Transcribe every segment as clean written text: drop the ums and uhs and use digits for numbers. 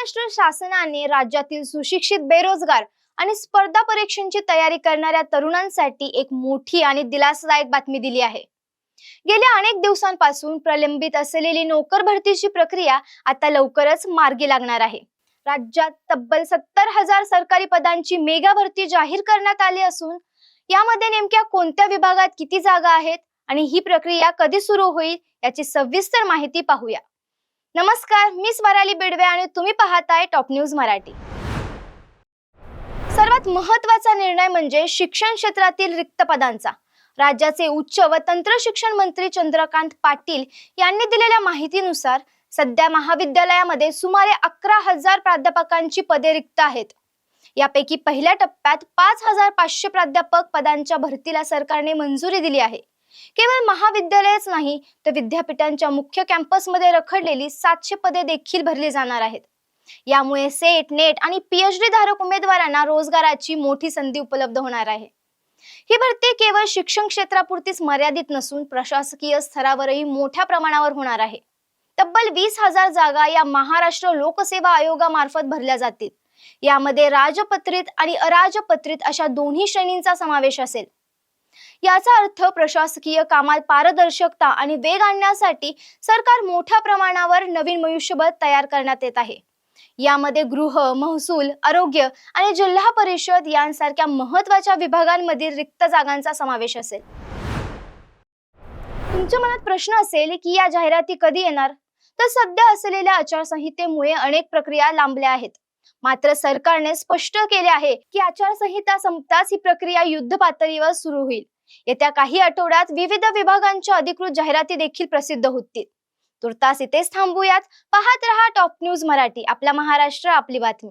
महाराष्ट्र शासनाने राज्यातील सुशिक्षित बेरोजगार आणि स्पर्धा परीक्षांची तयारी करणाऱ्या तरुणांसाठी एक मोठी आणि दिलासादायक बातमी दिली आहे। गेल्या अनेक दिवसांपासून प्रलंबित असलेली नोकर भरतीची प्रक्रिया आता लवकरच मार्गी लागणार आहे। राज्यात तब्बल 70,000 सरकारी पदांची मेगा भरती जाहीर करण्यात आली असून यामध्ये नेमक्या कोणत्या विभागात किती जागा आहेत आणि ही प्रक्रिया कधी सुरू होईल याची सविस्तर माहिती पाहूया। नमस्कार, मी स्वराली बिडवे आणि तुम्ही पाहताय टॉप न्यूज मराठी। सर्वात महत्त्वाचा निर्णय म्हणजे शिक्षण क्षेत्रातील रिक्त पदांचा। राज्याचे उच्च व तंत्र शिक्षण मंत्री चंद्रकांत पाटील यांनी दिलेल्या माहितीनुसार सध्या महाविद्यालयामध्ये सुमारे 11,000 प्राध्यापकांची पदे रिक्त आहेत। यापैकी पहिल्या टप्प्यात 5,500 प्राध्यापक पदांच्या भरतीला सरकारने मंजुरी दिली आहे। केवळ महाविद्यालयच नाही तर विद्यापीठांच्या मुख्य कॅम्पसमध्ये रखडलेली 700 पदे देखील भरली जाणार आहेत। यामुळे सेट, नेट आणि पीएचडी धारक उमेदवारांना रोजगाराची मोठी संधी उपलब्ध होणार आहे। ही भरती केवळ शिक्षण क्षेत्रापुरतीच मर्यादित नसून प्रशासकीय स्तरावरही मोठ्या प्रमाणावर होणार आहे। तब्बल 20,000 जागा या महाराष्ट्र लोकसेवा आयोगामार्फत भरल्या जातील। यामध्ये राजपत्रित आणि अराजपत्रित अशा दोन्ही श्रेणींचा समावेश असेल। याचा अर्थ प्रशासकीय कामात पारदर्शकता आणि वेग आणण्यासाठी सरकार मोठ्या प्रमाणावर नवीन मनुष्यबळ तयार करण्यात येत आहे। यामध्ये गृह, महसूल, आरोग्य आणि जिल्हा परिषद यांसारख्या महत्त्वाच्या विभागांमधील रिक्त जागांचा समावेश असेल। तुमच्या मनात प्रश्न असेल की या जाहिराती कधी येणार? तर सध्या असलेल्या आचारसंहितेमुळे अनेक प्रक्रिया लांबल्या आहेत। मात्र सरकारने स्पष्ट केले आहे की आचारसंहिता संपताच ही प्रक्रिया युद्ध पातळीवर सुरू होईल। येत्या काही आठवड्यात विविध विभागांच्या अधिकृत जाहिराती देखील प्रसिद्ध होतील। तुर्तास इथेच थांबूयात। पाहत रहा टॉप न्यूज मराठी, आपला महाराष्ट्र, आपली बातमी।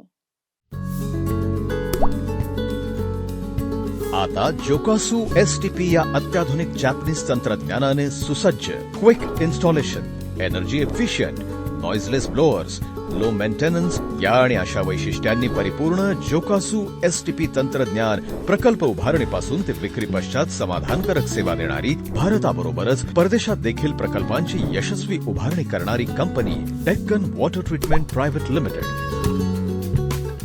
आता जोकासू एसटीपी या अत्याधुनिक जॅपनीज तंत्रज्ञानाने सुसज्ज, quick installation, energy efficient, noiseless blowers, low maintenance या आणि अशा वैशिष्ट्यांनी परिपूर्ण जोकासू एसटीपी तंत्रज्ञान प्रकल्प उभारणीपासून ते विक्री पश्चात समाधानकारक सेवा देणारी, भारताबरोबरच परदेशात देखील प्रकल्पांची यशस्वी उभारणी करणारी company Deccan water treatment private limited.